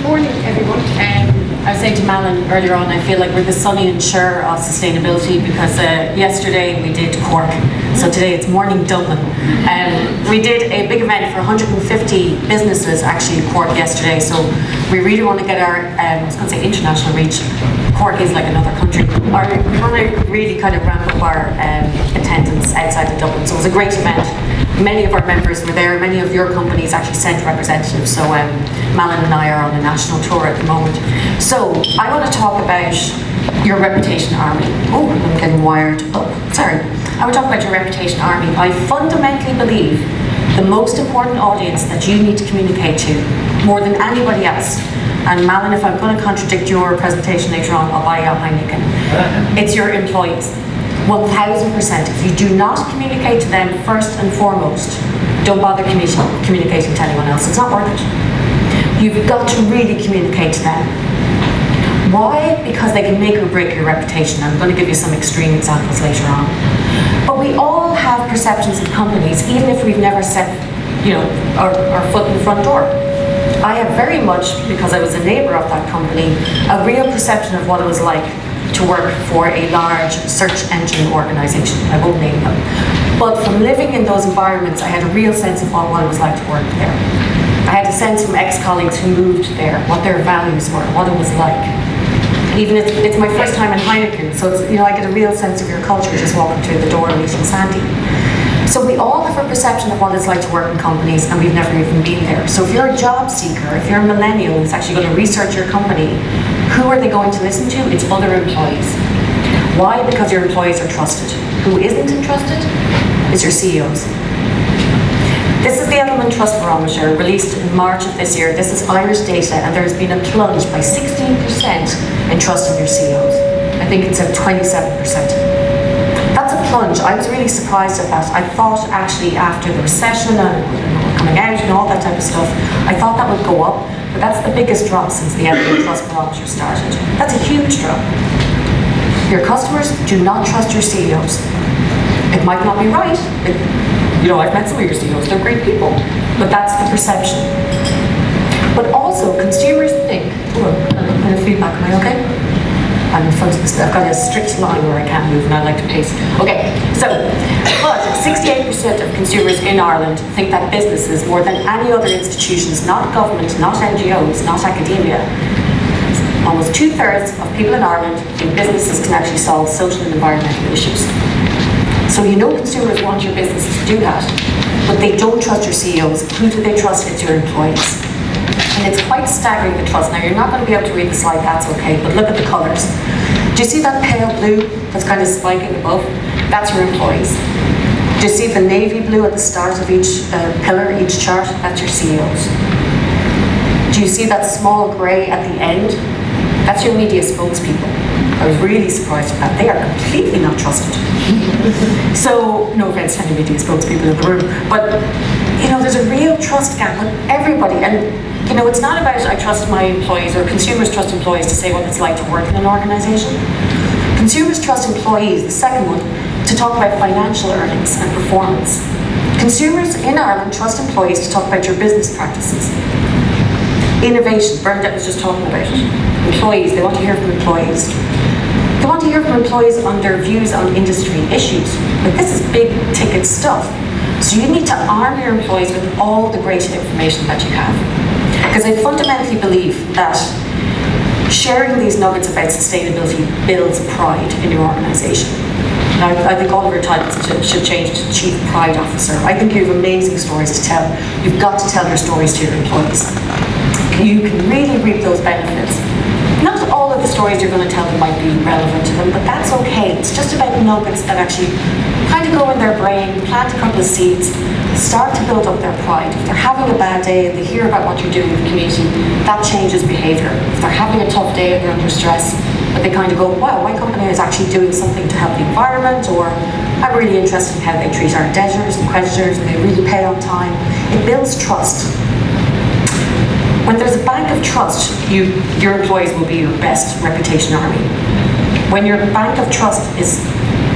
Morning, everyone. I was saying to Malin earlier on, I feel like we're the Sonny and Cher of sustainability because yesterday we did Cork, so today it's Morning Dublin. We did a big event for 150 businesses actually in Cork yesterday, so we really want to get our, I was going to say international reach. Cork is like another country. We want to really kind of ramp up our attendance outside of Dublin, so it was a great event. Many of our members were there, many of your companies actually sent representatives, so Malin and I are on a national tour at the moment. So I want to talk about your reputation army. Oh, I'm getting wired. Oh, sorry. I want to talk about your reputation army. I fundamentally believe the most important audience that you need to communicate to, more than anybody else, and Malin, if I'm going to contradict your presentation later on, I'll buy you a Heineken, it's your employees. 1000%. If you do not communicate to them first and foremost, don't bother communicating to anyone else. It's not worth it. You've got to really communicate to them. Why? Because they can make or break your reputation. I'm going to give you some extreme examples later on. But we all have perceptions of companies, even if we've never set, our foot in the front door. I have very much, because I was a neighbour of that company, a real perception of what it was like to work for a large search engine organisation. I won't name them. But from living in those environments, I had a real sense of what it was like to work there. I had a sense from ex-colleagues who moved there, what their values were, what it was like. Even it's my first time in Heineken, so it's, I get a real sense of your culture just walking through the door and meeting Sandy. So we all have a perception of what it's like to work in companies, and we've never even been there. So if you're a job seeker, if you're a millennial who's actually going to research your company, who are they going to listen to? It's other employees. Why? Because your employees are trusted. Who isn't entrusted is your CEOs. This is the Element Trust Barometer released in March of this year. This is Irish data, and there has been a plunge by 16% in trust in your CEOs. I think it's at 27%. That's a plunge. I was really surprised at that. I thought actually after the recession and coming out and all that type of stuff, I thought that would go up, but that's the biggest drop since the Element Trust Barometer started. That's a huge drop. Your customers do not trust your CEOs. It might not be right. I've met some of your CEOs, they're great people, but that's the perception. But also, consumers think, I'm going to feedback, am I okay? I'm in front of this, I've got a strict line where I can't move and I like to pace. Okay, so, but 68% of consumers in Ireland think that businesses, more than any other institutions, not government, not NGOs, not academia, almost 2/3 of people in Ireland think businesses can actually solve social and environmental issues. So consumers want your businesses to do that, but they don't trust your CEOs. Who do they trust? It's your employees. And it's quite staggering, the trust. Now, you're not going to be able to read the slide, that's okay, but look at the colours. Do you see that pale blue that's kind of spiking above? That's your employees. Do you see the navy blue at the start of each pillar, each chart? That's your CEOs. Do you see that small grey at the end? That's your media spokespeople. I was really surprised at that. They are completely not trusted. So, no offense to any media spokespeople in the room, but there's a real trust gap with everybody. And it's not about I trust my employees or consumers trust employees to say what it's like to work in an organisation. Consumers trust employees, the second one, to talk about financial earnings and performance. Consumers in Ireland trust employees to talk about your business practices. Innovation, Bernadette was just talking about it. Employees, they want to hear from employees. They want to hear from employees on their views on industry issues. But this is big ticket stuff. So you need to arm your employees with all the great information that you have. Because I fundamentally believe that sharing these nuggets about sustainability builds pride in your organisation. And I think all of your titles should change to Chief Pride Officer. I think you have amazing stories to tell. You've got to tell your stories to your employees. You can really reap those benefits. Not all of the stories you're going to tell them might be relevant to them, but that's okay. It's just about nuggets that actually kind of go in their brain, plant a couple of seeds, start to build up their pride. If they're having a bad day and they hear about what you're doing in the community, that changes behaviour. If they're having a tough day and they're under stress, but they kind of go, wow, my company is actually doing something to help the environment, or I'm really interested in how they treat our debtors and creditors and they really pay on time. It builds trust. When there's a bank of trust, your employees will be your best reputation army. When your bank of trust is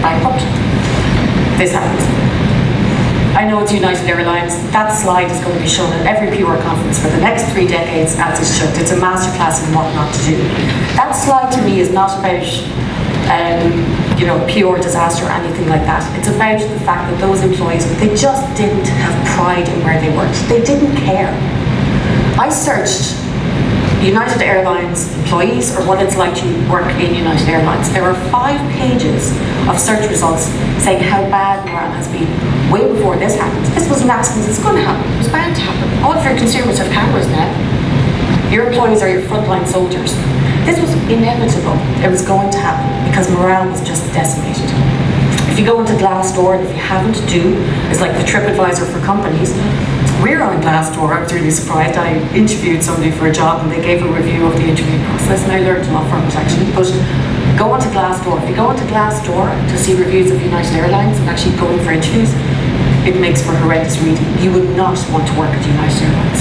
bankrupt, this happens. I know it's United Airlines. That slide is going to be shown at every PR conference for the next 3 decades as it should. It's a masterclass in what not to do. That slide to me is not about PR disaster or anything like that. It's about the fact that those employees, they just didn't have pride in where they worked. They didn't care. I searched United Airlines employees or what it's like to work in United Airlines. There are 5 pages of search results saying how bad morale has been way before this happened. This was an accident, it's going to happen. It was bound to happen. All of your consumers have cameras now. Your employees are your frontline soldiers. This was inevitable. It was going to happen because morale was just decimated. If you go into Glassdoor, and if you haven't, it's like the TripAdvisor for companies. We're on Glassdoor. I was really surprised. I interviewed somebody for a job and they gave a review of the interview process, and I learned a lot from it actually. But go onto Glassdoor. If you go onto Glassdoor to see reviews of United Airlines and actually going for interviews, it makes for horrendous reading. You would not want to work at United Airlines.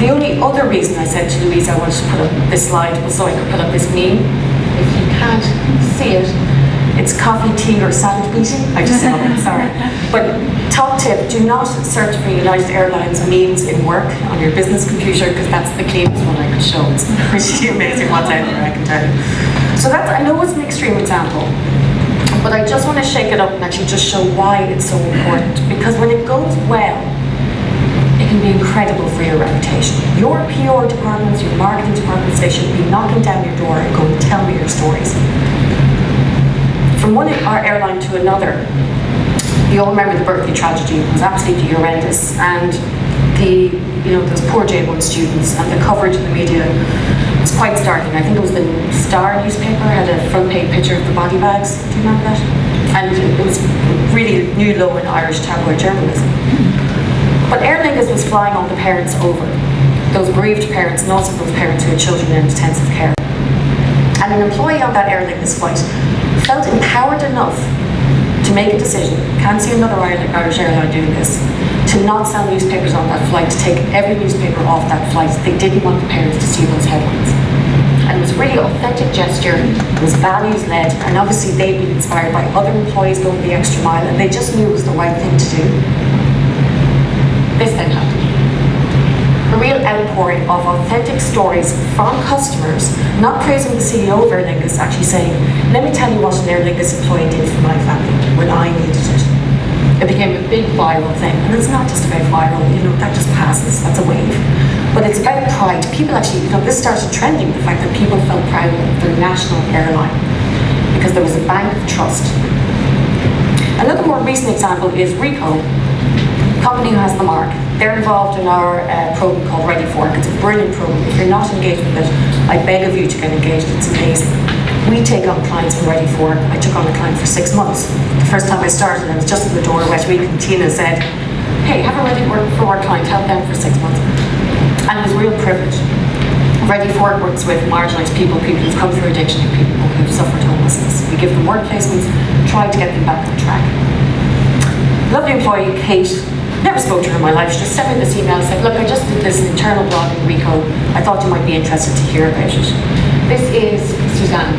The only other reason I said to Louise I wanted to put up this slide was so I could put up this meme. If you can't see it, it's coffee, tea, or salad beating. I just said it, sorry. But top tip, do not search for United Airlines memes in work on your business computer because that's the cleanest one I could show. It's pretty amazing what's out there, I can tell you. So that's, I know it's an extreme example, but I just want to shake it up and actually just show why it's so important. Because when it goes well, it can be incredible for your reputation. Your PR departments, your marketing departments, they should be knocking down your door and going, tell me your stories. From one airline to another, you all remember the Berkeley tragedy. It was absolutely horrendous, and those poor J1 students and the coverage in the media was quite startling. I think it was the Star newspaper had a front page picture of the body bags. Do you remember that? And it was really new low in Irish tabloid journalism. But Aer Lingus was flying all the parents over, those bereaved parents and also those parents who had children in intensive care. And an employee on that Aer Lingus flight felt empowered enough to make a decision, can't see another Irish airline doing this, to not sell newspapers on that flight, to take every newspaper off that flight. They didn't want the parents to see those headlines. And it was a really authentic gesture, it was values led, and obviously they'd been inspired by other employees going the extra mile, and they just knew it was the right thing to do. This then happened. A real outpouring of authentic stories from customers, not praising the CEO of Aer Lingus, actually saying, let me tell you what an Aer Lingus employee did for my family when I needed it. It became a big viral thing, and it's not just about viral, that just passes, that's a wave. But it's about pride. People actually, this started trending, the fact that people felt proud of their national airline because there was a bank of trust. Another more recent example is Ricoh, a company who has the mark. They're involved in our program called Ready for Work. It's a brilliant program. If you're not engaged with it, I beg of you to get engaged. It's amazing. We take on clients from Ready for Work. I took on a client for 6 months. The first time I started, I was just at the door West Week, and Tina said, hey, have a Ready for Work client, help them for 6 months. And it was a real privilege. Ready for Work works with marginalised people who've come through addiction, and people who've suffered homelessness. We give them work placements, try to get them back on track. Lovely employee, Kate, never spoke to her in my life. She just sent me this email and said, look, I just did this internal blog in Ricoh. I thought you might be interested to hear about it. This is Suzanne.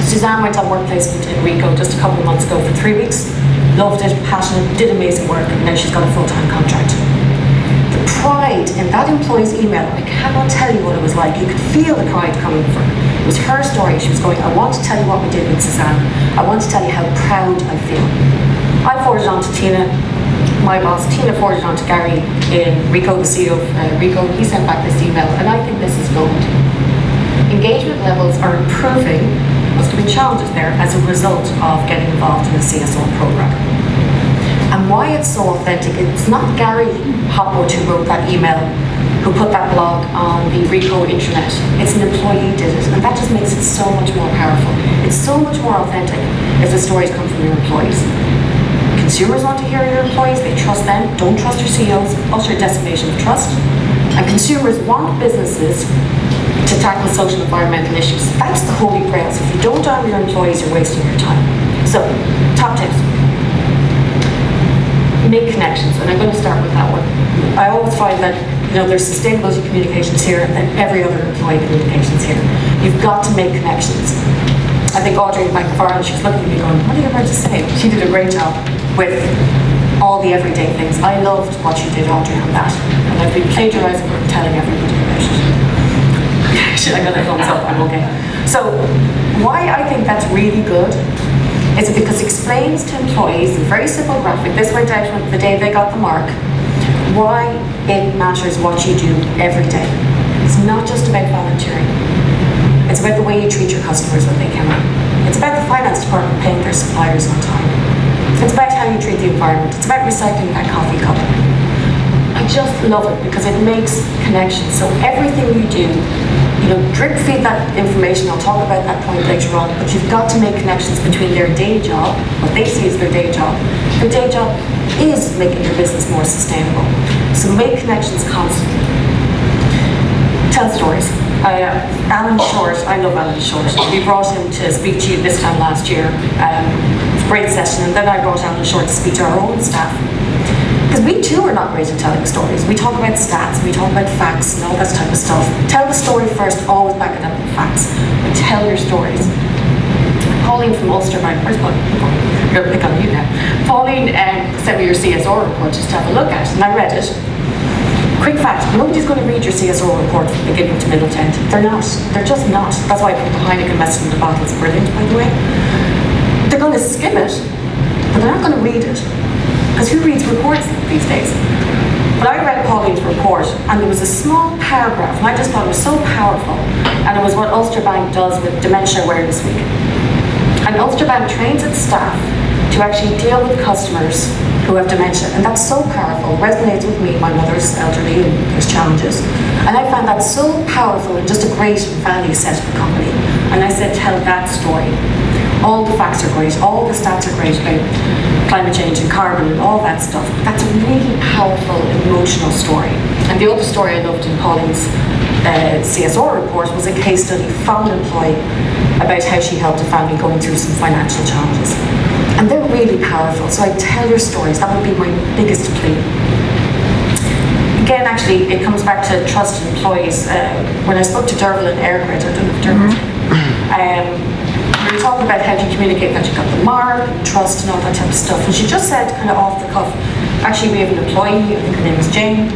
Suzanne went on work placement in Ricoh just a couple of months ago for 3 weeks. Loved it, passionate, did amazing work, and now she's got a full-time contract. The pride in that employee's email, I cannot tell you what it was like. You could feel the pride coming from her. It was her story. She was going, I want to tell you what we did with Suzanne. I want to tell you how proud I feel. I forwarded on to Tina, my boss. Tina forwarded on to Gary in Ricoh, the CEO of Ricoh. He sent back this email, and I think this is gold. Engagement levels are improving. Must have been challenges there as a result of getting involved in the CSR program. And why it's so authentic, it's not Gary Hopwood who wrote that email, who put that blog on the Ricoh intranet. It's an employee did it, and that just makes it so much more powerful. It's so much more authentic if the stories come from your employees. Consumers want to hear your employees, they trust them, don't trust your CEOs, utter decimation of trust. And consumers want businesses to tackle social and environmental issues. That's the holy grail. So if you don't honor your employees, you're wasting your time. So, top tips. Make connections, and I'm going to start with that one. I always find that there's sustainability communications here and every other employee communications here. You've got to make connections. I think Audrey McFarlane, she's looking at me going, what are you about to say? She did a great job with all all the everyday things. I loved what you did, Audrey, on that. And I've been plagiarising and telling everybody about it. I got a thumbs up, I'm okay. So why I think that's really good is it because it explains to employees in very simple graphic, this went out the day they got the mark, why it matters what you do every day. It's not just about volunteering. It's about the way you treat your customers when they come in. It's about the finance department paying their suppliers on time. It's about how you treat the environment. It's about recycling that coffee cup. I just love it because it makes connections. So everything you do, drip feed that information. I'll talk about that point later on, but you've got to make connections between their day job, what they see as their day job. Their day job is making your business more sustainable. So make connections constantly. Tell stories. Alan Short, I love Alan Short. We brought him to speak to you this time last year. It was a great session, and then I brought Alan Short to speak to our own staff. Because we too are not great at telling stories. We talk about stats, we talk about facts and all that type of stuff. Tell the story first, always back it up with facts. But tell your stories. Pauline from Ulster Bank, where's Pauline? I'm going to pick on you now. Pauline sent me your CSR report just to have a look at, and I read it. Quick fact, nobody's going to read your CSR report from beginning to middle tent. They're not. They're just not. That's why I put the Heineken message in the bottle. It's brilliant, by the way. They're going to skim it, but they're not going to read it. Because who reads reports these days? But I read Pauline's report, and there was a small paragraph, and I just thought it was so powerful. And it was what Ulster Bank does with Dementia Awareness Week. And Ulster Bank trains its staff to actually deal with customers who have dementia, and that's so powerful. It resonates with me. My mother's elderly and there's challenges, and I found that so powerful and just a great value set for the company. And I said, tell that story. All the facts are great, all the stats are great about climate change and carbon and all that stuff. That's a really powerful, emotional story. And the other story I loved in Pauline's CSR report was a case study from an employee about how she helped a family going through some financial challenges. And they're really powerful, so I tell your stories. That would be my biggest plea. Again, actually, it comes back to trusted employees. When I spoke to Derval and Airgrid, I don't know if Derval, we were talking about how to communicate that you got the mark, and trust and all that type of stuff. And she just said, kind of off the cuff, actually we have an employee, I think her name is Jane,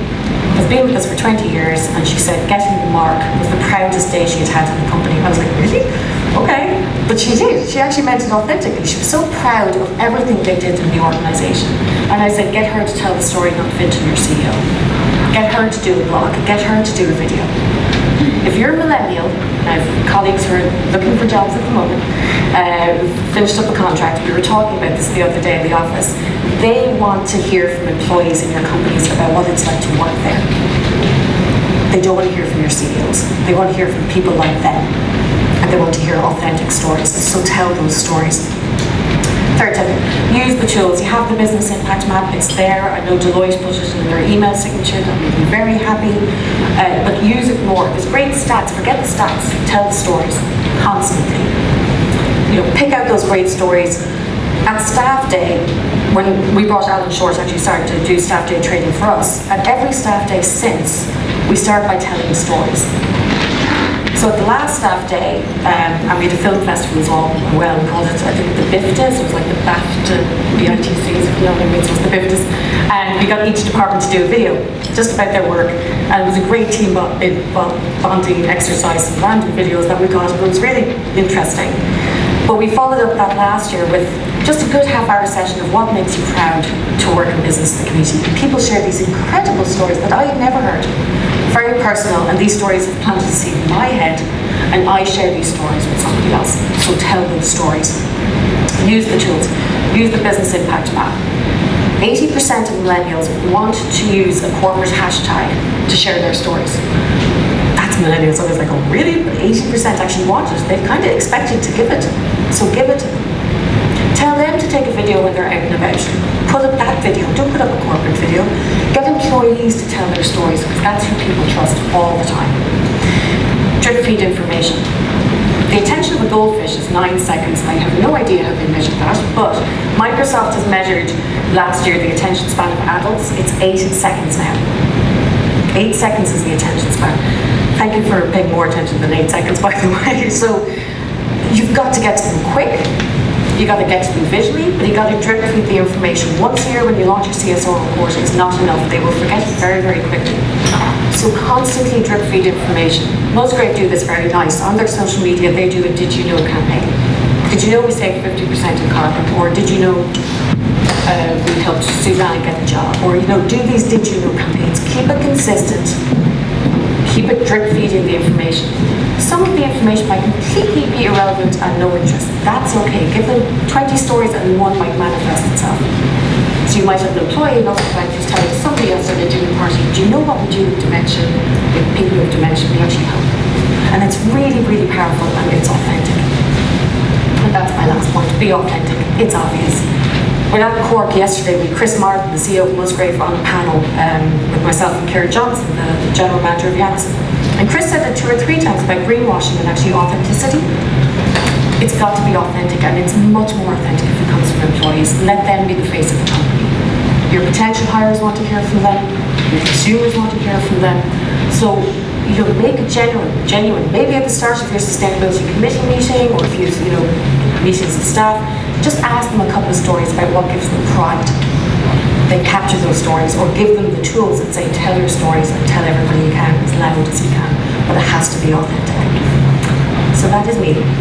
has been with us for 20 years, and she said getting the mark was the proudest day she had in the company. I was like, really? Okay. But she did. She actually meant it authentically. She was so proud of everything they did in the organisation. And I said, get her to tell the story, not Fintan, your CEO. Get her to do a blog. Get her to do a video. If you're a millennial, and I have colleagues who are looking for jobs at the moment, who've finished up a contract, we were talking about this the other day in the office, they want to hear from employees in your companies about what it's like to work there. They don't want to hear from your CEOs. They want to hear from people like them. And they want to hear authentic stories. So tell those stories. Third tip, use the tools. You have the business impact map, it's there. I know Deloitte put it in their email signature, that made me very happy. But use it more. There's great stats, forget the stats, tell the stories constantly. Pick out those great stories. At staff day, when we brought Alan Short actually started to do staff day training for us, at every staff day since, we start by telling stories. So at the last staff day, and we had a film festival as well, we called it, I think, the BITC, so it was like the BAFTA, BITCs, if you know what I mean, so it was the BIFTAs. And we got each department to do a video, just about their work. And it was a great team bonding exercise, and random videos that we got, but it was really interesting. But we followed up that last year with just a good half-hour session of what makes you proud to work in business in the community. People share these incredible stories that I had never heard. Very personal, and these stories have planted a seed in my head, and I share these stories with somebody else. So tell those stories. Use the tools. Use the business impact map. 80% of millennials want to use a corporate hashtag to share their stories. That's millennials. I was like, oh really? But 80% actually want it. They kind of expect you to give it to them. So give it to them. Tell them to take a video when they're out and about. Put up that video. Don't put up a corporate video. Get employees to tell their stories, because that's who people trust all the time. Drip feed information. The attention of a goldfish is 9 seconds. I have no idea how they measured that, but Microsoft has measured last year the attention span of adults. It's 8 seconds now. 8 seconds is the attention span. Thank you for paying more attention than 8 seconds, by the way. So you've got to get to them quick. You got to get to them visually, but you got to drip feed the information. Once a year when you launch your CSO report is not enough. They will forget it very, very quickly. So constantly drip feed information. Musgrave do this very nice. On their social media, they do a Did You Know campaign. Did you know we saved 50% in carbon? Or did you know we helped Suzanne get the job? Or, do these Did You Know campaigns. Keep it consistent. Keep it drip feeding the information. Some of the information might completely be irrelevant and no interest. That's okay. Give them 20 stories and one might manifest itself. So you might have an employee and also like just telling somebody else at a dinner party, do you know what we do with dementia? With people with dementia, we actually help. And it's really, really powerful and it's authentic. And that's my last point. Be authentic. It's obvious. We're at Cork yesterday with Chris Martin, the CEO of Musgrave, on a panel with myself and Kieran Johnson, the General Manager of Janssen. And Chris said it 2 or 3 times about greenwashing and actually authenticity. It's got to be authentic, and it's much more authentic if it comes from employees. Let them be the face of the company. Your potential hires want to hear from them. Your consumers want to hear from them. So, make it genuine. Maybe at the start of your sustainability committee meeting, or if you meetings of staff, just ask them a couple of stories about what gives them pride. Then capture those stories, or give them the tools and say, tell your stories and tell everybody you can as loud as you can. But it has to be authentic. So that is me.